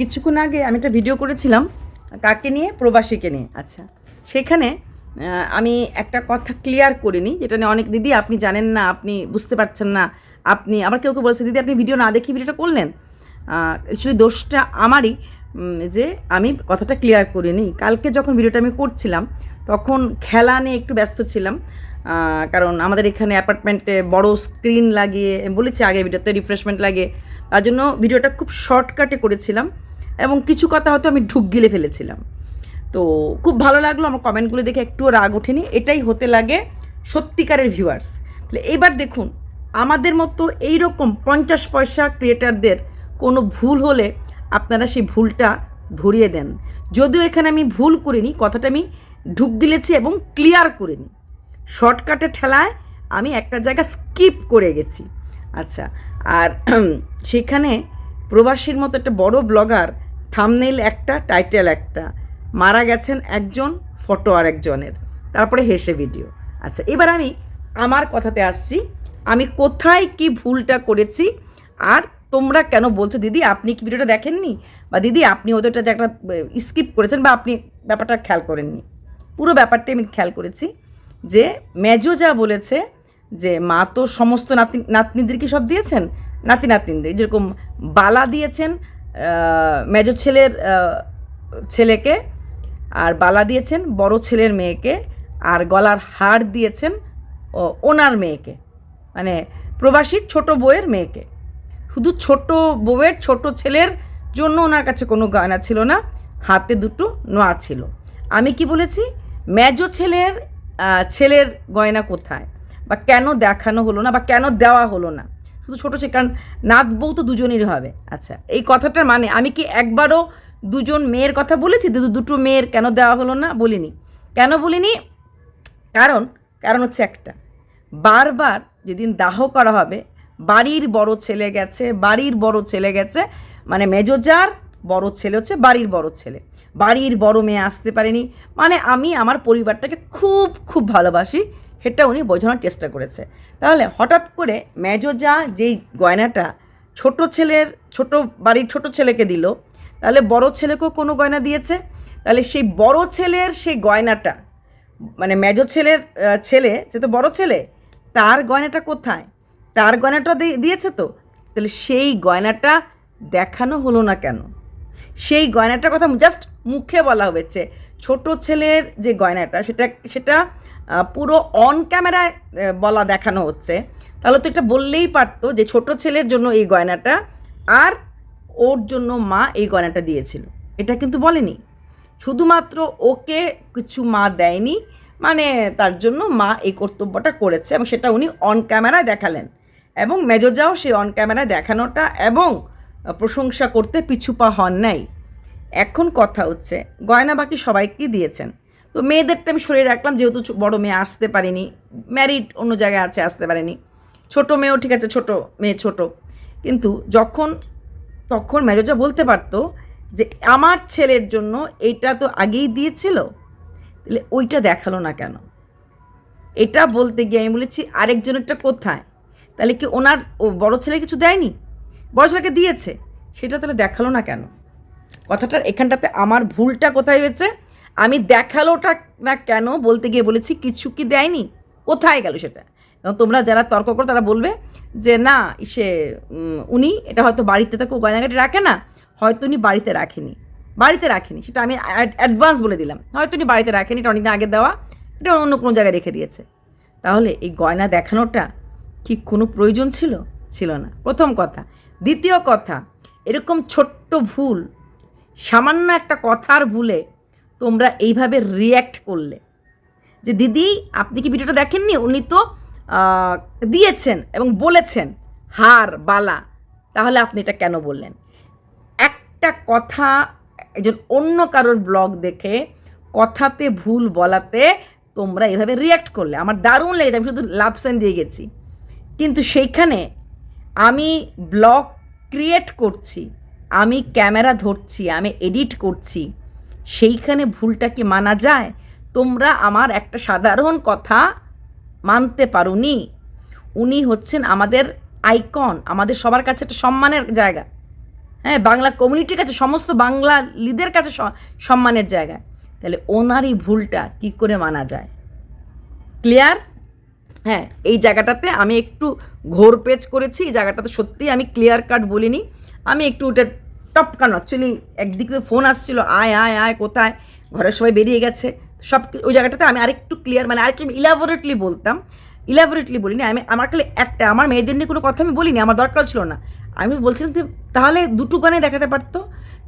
কিছুক্ষণ আগে আমি একটা ভিডিও করেছিলাম কাকে নিয়ে, প্রবাসীকে নিয়ে। আচ্ছা, সেখানে আমি একটা কথা ক্লিয়ার করিনি, যেটা নিয়ে অনেক দিদি আপনি জানেন না, আপনি বুঝতে পারছেন না, আপনি আবার কেউ কেউ বলছে দিদি আপনি ভিডিও না দেখে ভিডিওটা করলেন। অ্যাকচুয়ালি দোষটা আমারই, যে আমি কথাটা ক্লিয়ার করিনি। কালকে যখন ভিডিওটা আমি করছিলাম তখন খেলা নিয়ে একটু ব্যস্ত ছিলাম, কারণ আমাদের এখানে অ্যাপার্টমেন্টে বড় স্ক্রিন লাগিয়ে, বলেছি আগে ভিডিওতে, রিফ্রেশমেন্ট লাগে, তার জন্য ভিডিওটা খুব শর্টকাটে করেছিলাম এবং কিছু কথা হয়তো আমি ঢুক গিলে ফেলেছিলাম। তো খুব ভালো লাগলো, আমার কমেন্টগুলো দেখে একটুও রাগ ওঠেনি। এটাই হতে লাগে সত্যিকারের ভিউয়ার্স। তাহলে এবার দেখুন, আমাদের মতো এইরকম 50 পয়সা ক্রিয়েটারদের কোনো ভুল হলে আপনারা সেই ভুলটা ধরিয়ে দেন। যদিও এখানে আমি ভুল করিনি, কথাটা আমি ঢুক গিলেছি এবং ক্লিয়ার করিনি, শর্টকাটে ঠেলায় আমি একটা জায়গা স্কিপ করে গেছি। আচ্ছা, আর সেখানে প্রবাসীর মতো একটা বড় ব্লগার, থাম্বনেইল একটা, টাইটেল একটা, মারা গেছেন একজন, ফটো আর একজনের, তারপরে হেসে ভিডিও। আচ্ছা, এবার আমি আমার কথাতে আসছি, আমি কোথায় কি ভুলটা করেছি আর তোমরা কেন বলছো দিদি আপনি কি ভিডিওটা দেখেননি, বা দিদি আপনি ওদেরটা যে একটা স্কিপ করেছেন, বা আপনি ব্যাপারটা খেয়াল করেননি। পুরো ব্যাপারটাই আমি খেয়াল করেছি। যে মেজো যা বলেছে যে মা তো সমস্ত নাতনিদেরকে সব দিয়েছেন, নাতিনদের যেরকম বালা দিয়েছেন মেজো ছেলের ছেলেকে, আর বালা দিয়েছেন বড় ছেলের মেয়েকে, আর গলার হার দিয়েছেন ওনার মেয়েকে, মানে প্রবাসীর ছোট বউয়ের মেয়েকে। শুধু ছোট বউয়ের ছোট ছেলের জন্য ওনার কাছে কোনো গয়না ছিল না, হাতে দুটো নোয়া ছিল। আমি কি বলেছি, মেজো ছেলের গয়না কোথায়, বা কেন দেখানো হলো না, বা কেন দেওয়া হলো না, শুধু ছোটো ছেলে, কারণ নাত বউ তো দুজনেরই হবে। আচ্ছা, এই কথাটার মানে আমি কি একবারও দুজন মেয়ের কথা বলেছি, দুটো মেয়ের কেন দেওয়া হলো না বলিনি। কেন বলিনি? কারণ হচ্ছে একটা, বারবার যেদিন দাহ করা হবে, বাড়ির বড় ছেলে গেছে, মানে মেজোজার বড় ছেলে হচ্ছে বাড়ির বড় ছেলে, বাড়ির বড় মেয়ে আসতে পারেনি, মানে আমি আমার পরিবারটাকে খুব খুব ভালোবাসি, সেটা উনি বোঝানোর চেষ্টা করেছে। তাহলে হঠাৎ করে মেজোজা যেই গয়নাটা ছোট বাড়ির ছোট ছেলেকে দিল, তাহলে বড় ছেলেকেও কোনো গয়না দিয়েছে, তাহলে সেই বড় ছেলের সেই গয়নাটা, মানে মেজো ছেলে সে তো বড় ছেলে, তার গয়নাটা কোথায়, তার গয়নাটা দিয়েছে তো, তাহলে সেই গয়নাটা দেখানো হলো না কেন? সেই গয়নাটার কথা জাস্ট মুখে বলা হয়েছে, ছোট ছেলের যে গয়নাটা সেটা পুরো অন ক্যামেরায় দেখানো হচ্ছে। তাহলে তো এটা বললেই পারতো যে ছোট ছেলের জন্য এই গয়নাটা, আর ওর জন্য মা এই গয়নাটা দিয়েছিল। এটা কিন্তু বলেনি, শুধুমাত্র ওকে কিছু মা দেয়নি, মানে তার জন্য মা এই কর্তব্যটা করেছে, এবং সেটা উনি অন ক্যামেরায় দেখালেন, এবং মেজোজাও সেই অন ক্যামেরায় দেখানোটা এবং প্রশংসা করতে পিছু পা হন নাই। এখন কথা হচ্ছে, গয়না বাকি সবাইকেই দিয়েছেন, তো মেয়েদেরটা আমি সরিয়ে রাখলাম, যেহেতু বড় মেয়ে আসতে পারেনি, ম্যারিড অন্য জায়গায় আছে, আসতে পারেনি। ছোট মেয়েও ঠিক আছে, ছোট মেয়ে ছোট, কিন্তু তখন মেজোজা বলতে পারতো যে আমার ছেলের জন্য এইটা তো আগেই দিয়েছিল, তাহলে ওইটা দেখালো না কেন? এটা বলতে গিয়ে আমি বলেছি আরেকজনেরটা কোথায়, তাহলে কি ওনার বড় ছেলে কিছু দেয়নি? বড় ছেলেকে দিয়েছে, সেটা তাহলে দেখালো না কেন? কথাটার এখানটাতে আমার ভুলটা কোথায় হয়েছে, আমি দেখালোটা না কেন বলতে গিয়ে বলেছি কিছু কি দেয়নি, কোথায় গেল সেটা? এবং তোমরা যারা তর্ক করো তারা বলবে যে না উনি এটা হয়তো বাড়িতে তো কেউ গয়নাগাটি রাখে না, হয়তো উনি বাড়িতে রাখেনি, সেটা আমি অ্যাডভান্স বলে দিলাম, হয়তো উনি বাড়িতে রাখেনি, এটা অনেকদিন আগে দেওয়া, এটা অন্য কোনো জায়গায় রেখে দিয়েছে। তাহলে এই গয়না দেখানোটা কি কোনো প্রয়োজন ছিল না, প্রথম কথা। দ্বিতীয় কথা, এরকম ছোট্ট ভুল, সামান্য একটা কথার ভুলে তোমরা এইভাবে রিয়্যাক্ট করলে, যে দিদি আপনি কি ভিডিওটা দেখেননি, উনি তো দিয়েছেন এবং বলেছেন হার বালা, তাহলে আপনি এটা কেন বললেন? একটা কথা একজন অন্য কারোর ব্লগ দেখে কথাতে ভুল বলাতে তোমরা এভাবে রিয়্যাক্ট করলে আমার দারুণ লেগেছে, আমি শুধু লাভ সাইন দিয়ে গেছি। কিন্তু সেইখানে আমি ব্লগ ক্রিয়েট করছি, আমি ক্যামেরা ধরছি, আমি এডিট করছি, সেইখানে ভুলটা কি মানা যায়? তোমরা আমার একটা সাধারণ কথা মানতে পারোনি। উনি হচ্ছেন আমাদের আইকন, আমাদের সবার কাছে একটা সম্মানের জায়গা, হ্যাঁ, বাংলা কমিউনিটির কাছে, সমস্ত বাঙালিদের কাছে সম্মানের জায়গা। তাহলে ওনারই ভুলটা কী করে মানা যায়? ক্লিয়ার? হ্যাঁ, এই জায়গাটাতে আমি একটু ঘোর পেচ করেছি। এই জায়গাটাতে সত্যিই আমি ক্লিয়ার কাট বলিনি। আমি একটু ওটা টপকানো, অ্যাকচুয়ালি একদিক থেকে ফোন আসছিল, আয় আয় আয় কোথায়, ঘরের সবাই বেরিয়ে গেছে, সব ওই জায়গাটাতে আমি আরেকটু ক্লিয়ার, মানে আরেকটু ইলাবোরেটলি বলতাম। ইলাবোরেটলি বলিনি আমি, আমার খালি একটা, আমার মেয়েদের নিয়ে কোনো কথা আমি বলিনি, আমার দরকার ছিল না। আমি বলছিলাম যে তাহলে দুটো গানে দেখাতে পারতো।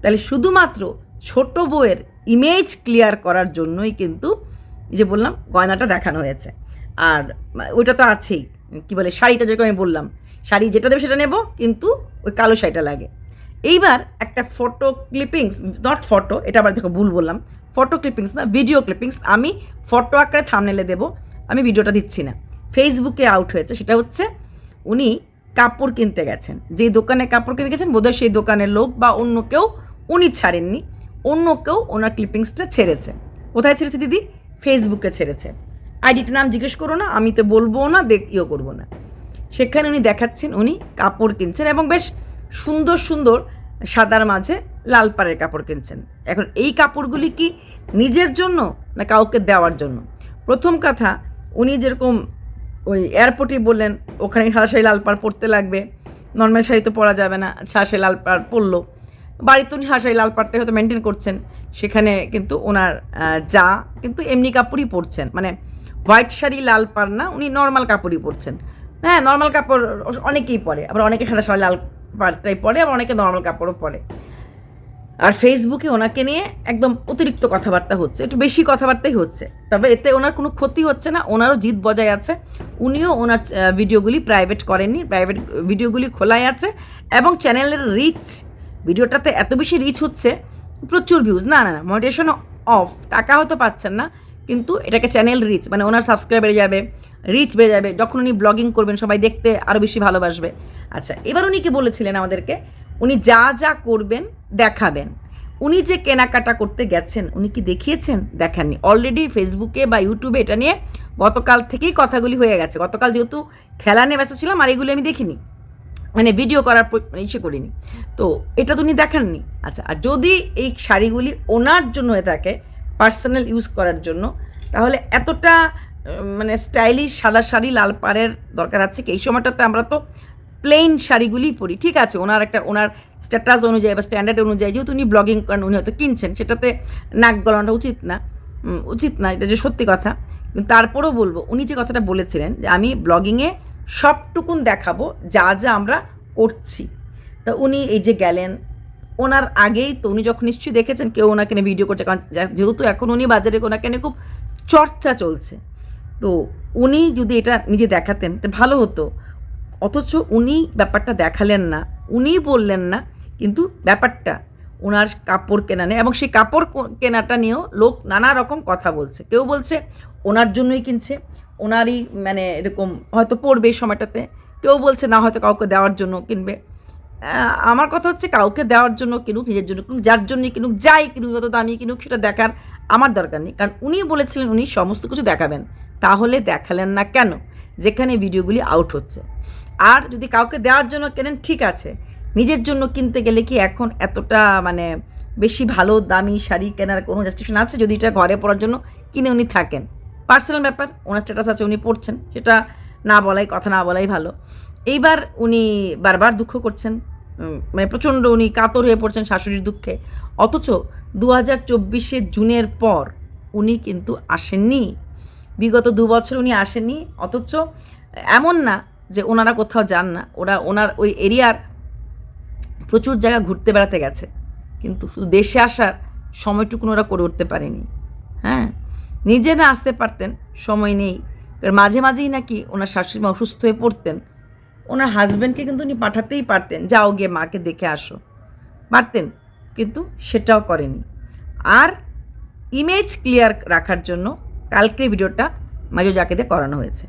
তাহলে শুধুমাত্র ছোট বউয়ের ইমেজ ক্লিয়ার করার জন্যই কিন্তু এই যে বললাম গয়নাটা দেখানো হয়েছে। আর ওইটা তো আছেই, কী বলে, শাড়িটা যেরকম আমি বললাম, শাড়ি যেটা দেবে সেটা নেব, কিন্তু ওই কালো শাড়িটা লাগে। এইবার একটা ফটো ক্লিপিংস, নট ফটো, এটা আবার দেখো ভুল বললাম, ফটো ক্লিপিংস না, ভিডিও ক্লিপিংস আমি ফটো আকারে থাম্বনেলে দেবো, আমি ভিডিওটা দিচ্ছি না। ফেসবুকে আউট হয়েছে, সেটা হচ্ছে উনি কাপড় কিনতে গেছেন, যেই দোকানে কাপড় কিনতে গেছেন বোধহয় সেই দোকানের লোক বা অন্য কেউ, উনি ছাড়েননি, অন্য কেউ ওনার ক্লিপিংসটা ছেড়েছে। কোথায় ছেড়েছে দিদি? ফেসবুকে ছেড়েছে। আইডিটার নাম জিজ্ঞেস করো না, আমি তো বলবো না, ইয়ে করবো না। সেখানে উনি দেখাচ্ছেন উনি কাপড় কিনছেন এবং বেশ সুন্দর সুন্দর সাদার মাঝে লাল পাড়ের কাপড় কিনছেন। এখন এই কাপড়গুলি কি নিজের জন্য না কাউকে দেওয়ার জন্য? প্রথম কথা, উনি যেরকম ওই এয়ারপোর্টে বললেন ওখানে সাদা শাড়ি লাল পাড় পরতে লাগবে, নর্মাল শাড়ি তো পরা যাবে না, সাদা শাড়ি লাল পাড় পরলো। বাড়িতে উনি সাদা শাড়ি লাল পাড়টাই হয়তো মেনটেন করছেন, সেখানে কিন্তু ওনার যা কিন্তু এমনি কাপড়ই পরছেন, মানে হোয়াইট শাড়ি লাল পাড় না, উনি নর্মাল কাপড়ই পরছেন। হ্যাঁ, নর্মাল কাপড় অনেকেই পরে, আবার অনেকে সাদা শাড়ি লাল পাড়টাই পরে, আবার অনেকে নর্মাল কাপড়ও পরে। আর ফেসবুকে ওনাকে নিয়ে একদম অতিরিক্ত কথাবার্তা হচ্ছে, একটু বেশি কথাবার্তাই হচ্ছে, তবে এতে ওনার কোনো ক্ষতি হচ্ছে না, ওনারও জিদ বজায় আছে। উনিও ওনার ভিডিওগুলি প্রাইভেট করেননি, প্রাইভেট ভিডিওগুলি খোলাই আছে এবং চ্যানেলের রিচ, ভিডিওটাতে এত বেশি রিচ হচ্ছে, প্রচুর ভিউজ, না না না মনিটাইজেশন অফ, টাকা হয়তো পাচ্ছেন না, কিন্তু এটাকে চ্যানেল রিচ, মানে ওনার সাবস্ক্রাইব বেড়ে যাবে, রিচ বেড়ে যাবে, যখন উনি ব্লগিং করবেন সবাই দেখতে আরও বেশি ভালোবাসবে। আচ্ছা, এবার উনি কি বলেছিলেন আমাদেরকে, উনি যা যা করবেন দেখাবেন। উনি যে কেনাকাটা করতে গেছেন উনি কি দেখিয়েছেন? দেখাননি। অলরেডি ফেসবুকে বা ইউটিউবে এটা নিয়ে গতকাল থেকেই কথাগুলি হয়ে গেছে। গতকাল যেহেতু খেলা নিয়ে ব্যস্ত ছিলাম আর এগুলি আমি দেখিনি, মানে ভিডিও করার ইচ্ছে করিনি, তো এটা তো উনি দেখাননি। আচ্ছা, আর যদি এই শাড়িগুলি ওনার জন্য হয়ে থাকে, পার্সোনাল ইউজ করার জন্য, তাহলে এতটা মানে স্টাইলিশ সাদা শাড়ি লাল পাড়ের দরকার আছে কি? এই সময়টাতে আমরা তো প্লেন শাড়িগুলিই পরি, ঠিক আছে, ওনার স্ট্যাটাস অনুযায়ী বা স্ট্যান্ডার্ড অনুযায়ী যেহেতু উনি ব্লগিং করেন, উনি হয়তো কিনছেন, সেটাতে নাক গলানোটা উচিত না, এটা যে সত্যি কথা। কিন্তু তারপরেও বলবো, উনি যে কথাটা বলেছিলেন যে আমি ব্লগিংয়ে সবটুকুন দেখাবো যা যা আমরা করছি, তা উনি এই যে গেলেন, ওনার আগেই তো উনি যখন নিশ্চয়ই দেখেছেন কেউ ওনাকে নিয়ে ভিডিও করছে, কারণ যেহেতু এখন উনি বাজারে ওনাকে নিয়ে খুব চর্চা চলছে, তো উনি যদি এটা নিজে দেখাতেন এটা ভালো হতো। অথচ উনি ব্যাপারটা দেখালেন না, উনি বললেন না, কিন্তু ব্যাপারটা ওনার কাপড় কেনা নেই, এবং সেই কাপড় কেনাটা নিয়েও লোক নানা রকম কথা বলছে। কেউ বলছে ওনার জন্যই কিনছে, ওনারই মানে এরকম হয়তো পড়বে এই সময়টাতে, কেউ বলছে না হয়তো কাউকে দেওয়ার জন্য কিনবে। আমার কথা হচ্ছে কাউকে দেওয়ার জন্য কিনুক, নিজের জন্য কিনুক, যার জন্যই কিনুক, যাই কিনুক, যত দামি কিনুক, সেটা দেখার আমার দরকার নেই, কারণ উনি বলেছিলেন উনি সমস্ত কিছু দেখাবেন। তাহলে দেখালেন না কেন যেখানে ভিডিওগুলি আউট হচ্ছে? আর যদি কাউকে দেওয়ার জন্য কেনেন ঠিক আছে, নিজের জন্য কিনতে গেলে কি এখন এতটা মানে বেশি ভালো দামি শাড়ি কেনার কোনো জাস্টিফিকেশন আছে? যদি এটা ঘরে পরার জন্য কিনে উনি থাকেন, পার্সোনাল ব্যাপার, ওনার স্ট্যাটাস আছে, উনি পড়ছেন, সেটা না বলাই, কথা না বলাই ভালো। এইবার উনি বারবার দুঃখ করছেন, মানে প্রচণ্ড উনি কাতর হয়ে পড়ছেন শাশুড়ির দুঃখে, অথচ 2024 জুনের পর উনি কিন্তু আসেননি, বিগত 2 বছর উনি আসেননি। অথচ এমন না যে ওনারা কোথাও যান না, ওনার ওই এরিয়ার প্রচুর জায়গা ঘুরতে বেড়াতে গেছে, কিন্তু শুধু দেশে আসার সময়টুকুন ওরা করে উঠতে পারেনি। হ্যাঁ, নিজে না আসতে পারতেন, সময় নেই, কারণ মাঝে মাঝেই নাকি ওনার শাশুড়ি মা অসুস্থ হয়ে পড়তেন, ওনার হাজব্যান্ডকে কিন্তু উনি পাঠাতেই পারতেন, যাও গিয়ে মাকে দেখে আসো, পারতেন, কিন্তু সেটাও করেনি। আর ইমেজ ক্লিয়ার রাখার জন্য কালকের ভিডিওটা মাজু জাকিদে করানো হয়েছে।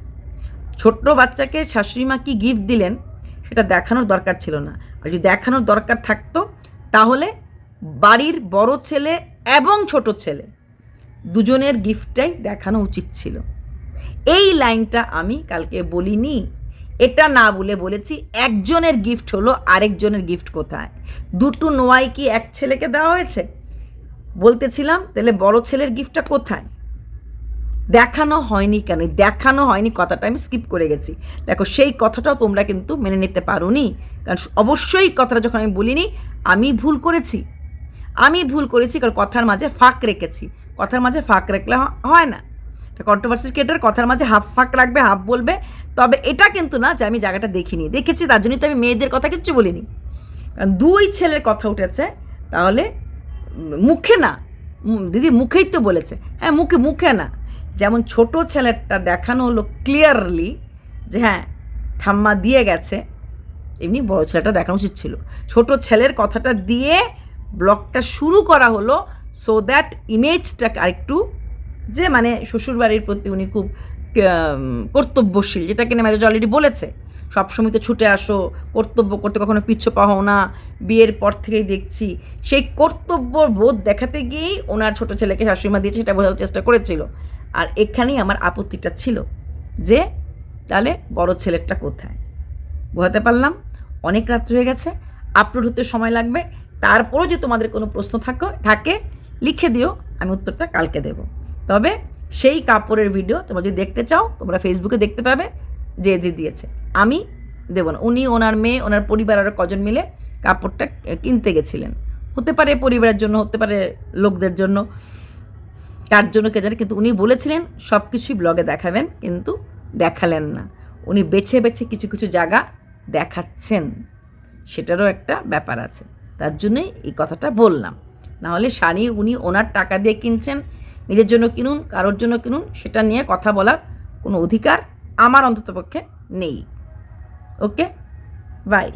ছোট্ট বাচ্চাকে শাশুড়ি মা কী গিফট দিলেন সেটা দেখানোর দরকার ছিল না, আর যদি দেখানোর দরকার থাকতো তাহলে বাড়ির বড় ছেলে এবং ছোট ছেলে দুজনের গিফটটাই দেখানো উচিত ছিল। এই লাইনটা আমি কালকে বলিনি, এটা না বলে বলেছি একজনের গিফট হলো, আরেকজনের গিফট কোথায়? দুটো নোয়াই কি এক ছেলেকে দেওয়া হয়েছে? বলতেছিলাম তাহলে বড় ছেলের গিফটটা কোথায়? দেখানো হয়নি কেন? দেখানো হয়নি কথাটা আমি স্কিপ করে গেছি। দেখো সেই কথাটাও তোমরা কিন্তু মেনে নিতে পারো নি, কারণ অবশ্যই কথাটা যখন আমি বলিনি আমি ভুল করেছি, কারণ কথার মাঝে ফাঁক রেখেছি। কথার মাঝে ফাঁক রাখলে হয় না। কন্ট্রোভার্সি ক্রিয়েটার কথার মাঝে হাফ ফাঁক রাখবে, হাফ বলবে। তবে এটা কিন্তু না যে আমি জায়গাটা দেখিনি, দেখেছি, তার জন্যই তো আমি মেয়েদের কথা কিচ্ছু বলিনি। কারণ দুই ছেলের কথা উঠেছে, তাহলে মুখে না, দিদি মুখেই তো বলেছে, হ্যাঁ মুখে না। যেমন ছোট ছেলেটা দেখানো হলো ক্লিয়ারলি যে হ্যাঁ ঠাম্মা দিয়ে গেছে, এমনি বড় ছেলেটা দেখানো উচিত ছিল। ছোট ছেলের কথাটা দিয়ে ব্লগটা শুরু করা হলো, সো দ্যাট ইমেজটা আরেকটু, যে মানে শ্বশুরবাড়ির প্রতি উনি খুব কর্তব্যশীল, যেটা কিনা ম্যারেজ অলরেডি বলেছে, সবসময় তো ছুটে আসো, কর্তব্য করতে কখনো পিছু পাও না, বিয়ের পর থেকেই দেখছি। সেই কর্তব্য বোধ দেখাতে গিয়েই ওনার ছোটো ছেলেকে শাশুড়িমা দিয়েছে, সেটা বোঝার চেষ্টা করেছিল। আর এখানেই আমার আপত্তিটা ছিল যে তাহলে বড় ছেলেরটা কোথায়? বোঝাতে পারলাম? অনেক রাত্রি হয়ে গেছে, আপলোড হতে সময় লাগবে। তারপরও যে তোমাদের কোনো প্রশ্ন থাকে লিখে দিও, আমি উত্তরটা কালকে দেব। তবে সেই কাপড়ের ভিডিও তোমরা যদি দেখতে চাও তোমরা ফেসবুকে দেখতে পাবে, যে দিয়েছে, আমি দেবো না। উনি, ওনার মেয়ে, ওনার পরিবার আরও কজন মিলে কাপড়টা কিনতে গেছিলেন। হতে পারে পরিবারের জন্য, হতে পারে লোকদের জন্য, কার জন্য কে জানে, কিন্তু উনি বলেছিলেন সব কিছুই ব্লগে দেখাবেন, কিন্তু দেখালেন না। উনি বেছে বেছে কিছু কিছু জায়গা দেখাচ্ছেন, সেটারও একটা ব্যাপার আছে। তার জন্যই এই কথাটা বললাম। নাহলে শাড়ি উনি ওনার টাকা দিয়ে কিনছেন, নিজের জন্য কিনুন, কারোর জন্য কিনুন, সেটা নিয়ে কথা বলার কোনো অধিকার আমার অন্ততপক্ষে নেই। ওকে, বাই।